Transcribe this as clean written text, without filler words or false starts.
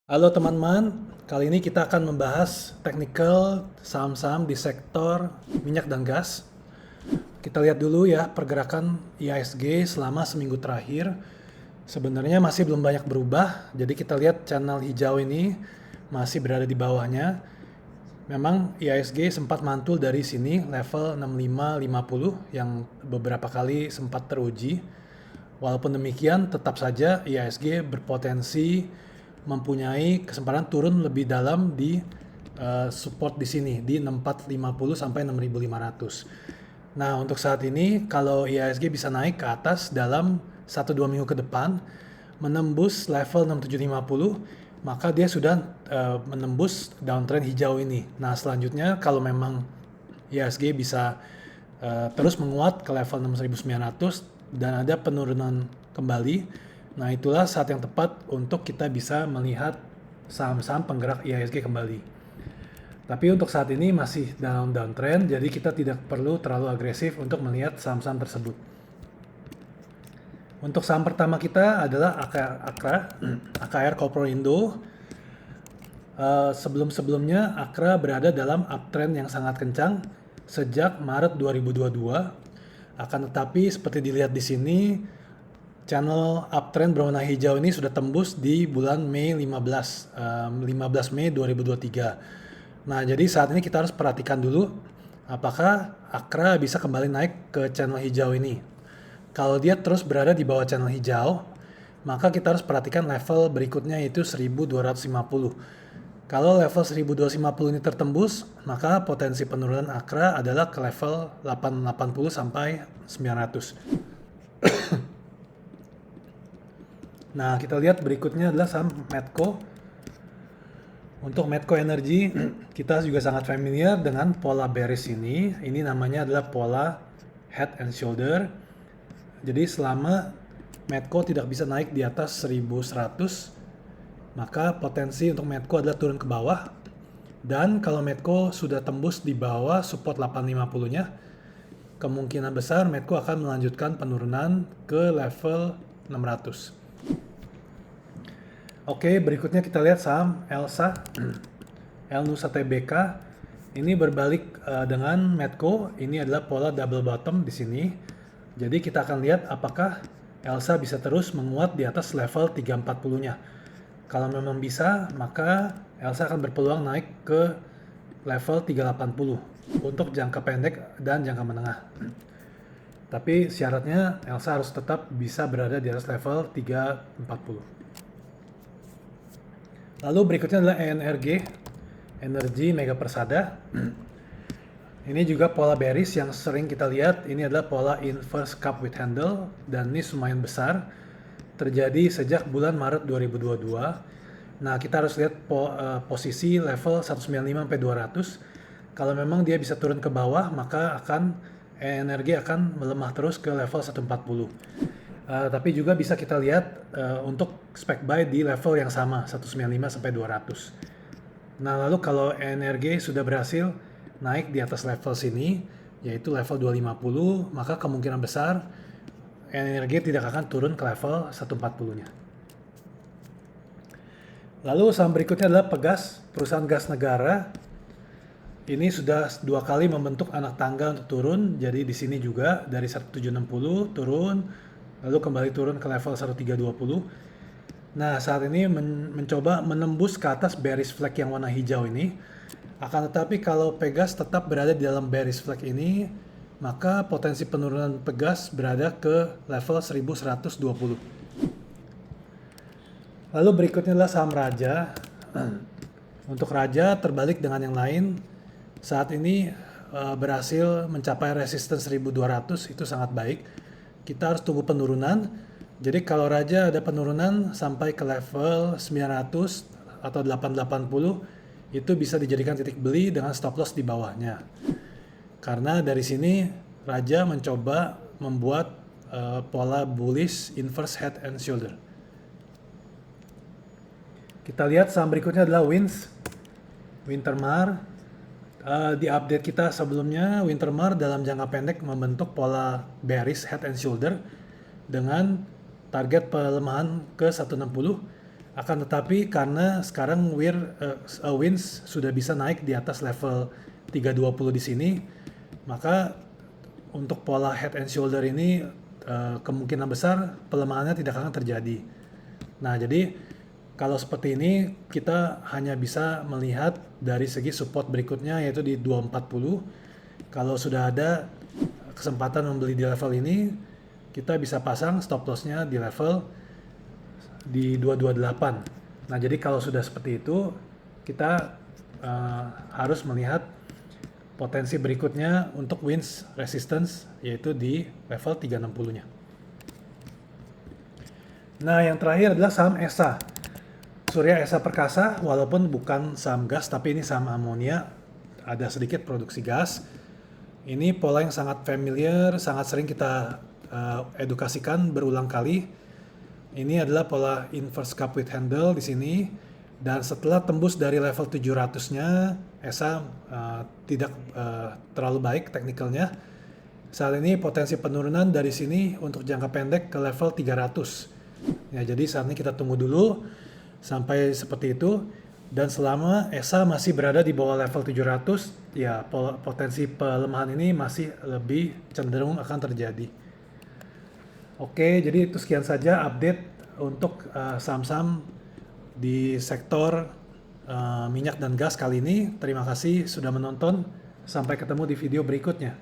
Halo teman-teman, kali ini kita akan membahas technical saham-saham di sektor minyak dan gas. Kita lihat dulu ya pergerakan IHSG selama seminggu terakhir. Sebenarnya masih belum banyak berubah, jadi kita lihat channel hijau ini masih berada di bawahnya. Memang IHSG sempat mantul dari sini level 6550 yang beberapa kali sempat teruji. Walaupun demikian, tetap saja IHSG berpotensi mempunyai kesempatan turun lebih dalam di support di sini di 6450 sampai 6500. Nah, untuk saat ini kalau IHSG bisa naik ke atas dalam 1-2 minggu ke depan menembus level 6750, maka dia sudah menembus downtrend hijau ini. Nah, selanjutnya kalau memang IHSG bisa terus menguat ke level 6900 dan ada penurunan kembali, nah itulah saat yang tepat untuk kita bisa melihat saham-saham penggerak IHSG kembali. Tapi untuk saat ini masih dalam downtrend, jadi kita tidak perlu terlalu agresif untuk melihat saham-saham tersebut. Untuk saham pertama kita adalah AKR Corpro Indo. Sebelum-sebelumnya Akra berada dalam uptrend yang sangat kencang sejak Maret 2022. Akan tetapi seperti dilihat di sini, channel uptrend berwarna hijau ini sudah tembus di bulan Mei 15 Mei 2023. Nah, jadi saat ini kita harus perhatikan dulu apakah Akra bisa kembali naik ke channel hijau ini. Kalau dia terus berada di bawah channel hijau, maka kita harus perhatikan level berikutnya yaitu 1250. Kalau level 1250 ini tertembus, maka potensi penurunan Akra adalah ke level 880 sampai 900. Nah, kita lihat berikutnya adalah saham Medco. Untuk Medco Energy, kita juga sangat familiar dengan pola bearish ini. Ini namanya adalah pola head and shoulder. Jadi selama Medco tidak bisa naik di atas 1100, maka potensi untuk Medco adalah turun ke bawah. Dan kalau Medco sudah tembus di bawah support 850-nya, kemungkinan besar Medco akan melanjutkan penurunan ke level 600. Oke, berikutnya kita lihat saham Elsa, El Nusa Tbk. Ini berbalik dengan Medco. Ini adalah pola double bottom di sini. Jadi kita akan lihat apakah Elsa bisa terus menguat di atas level 340-nya. Kalau memang bisa, maka Elsa akan berpeluang naik ke level 380 untuk jangka pendek dan jangka menengah. Tapi syaratnya Elsa harus tetap bisa berada di atas level 340. Lalu berikutnya adalah ENRG, Energi Mega Persada. Ini juga pola bearish yang sering kita lihat. Ini adalah pola inverse cup with handle dan ini lumayan besar. Terjadi sejak bulan Maret 2022. Nah, kita harus lihat posisi level 195 sampai 200. Kalau memang dia bisa turun ke bawah, maka energi akan melemah terus ke level 140. Tapi juga bisa kita lihat untuk spec buy di level yang sama 195 sampai 200. Nah, lalu kalau energi sudah berhasil naik di atas level sini, yaitu level 250, maka kemungkinan besar energi tidak akan turun ke level 140-nya. Lalu saham berikutnya adalah Pegas, perusahaan gas negara. Ini sudah 2 kali membentuk anak tangga untuk turun, jadi di sini juga dari 1760 turun, lalu kembali turun ke level 1320. Nah, saat ini mencoba menembus ke atas bearish flag yang warna hijau ini. Akan tetapi kalau Pegas tetap berada di dalam bearish flag ini, maka potensi penurunan Pegas berada ke level 1120. Lalu berikutnya adalah saham Raja. Untuk Raja terbalik dengan yang lain. Saat ini berhasil mencapai resistance 1200, itu sangat baik. Kita harus tunggu penurunan. Jadi kalau Raja ada penurunan sampai ke level 900 atau 880, itu bisa dijadikan titik beli dengan stop loss di bawahnya. Karena dari sini Raja mencoba membuat pola bullish inverse head and shoulder. Kita lihat saham berikutnya adalah Wintermar. Di update kita sebelumnya, Wintermar dalam jangka pendek membentuk pola bearish head and shoulder dengan target pelemahan ke 160. Akan tetapi karena sekarang WINS sudah bisa naik di atas level 320 di sini, maka untuk pola head and shoulder ini kemungkinan besar pelemahannya tidak akan terjadi. Nah, jadi kalau seperti ini kita hanya bisa melihat dari segi support berikutnya yaitu di 240. Kalau sudah ada kesempatan membeli di level ini, kita bisa pasang stop lossnya di level di 228. Nah, jadi kalau sudah seperti itu, kita harus melihat potensi berikutnya untuk WINS resistance yaitu di level 360-nya. Nah, yang terakhir adalah saham ESA. Surya Esa Perkasa, walaupun bukan saham gas tapi ini saham amonia, ada sedikit produksi gas. Ini pola yang sangat familiar, sangat sering kita edukasikan berulang kali. Ini adalah pola inverse cup with handle di sini, dan setelah tembus dari level 700-nya, ESA tidak terlalu baik teknikalnya. Saat ini potensi penurunan dari sini untuk jangka pendek ke level 300. Ya, jadi saat ini kita tunggu dulu sampai seperti itu, dan selama ESA masih berada di bawah level 700, ya potensi pelemahan ini masih lebih cenderung akan terjadi. Oke, jadi itu sekian saja update untuk saham-saham di sektor minyak dan gas kali ini. Terima kasih sudah menonton. Sampai ketemu di video berikutnya.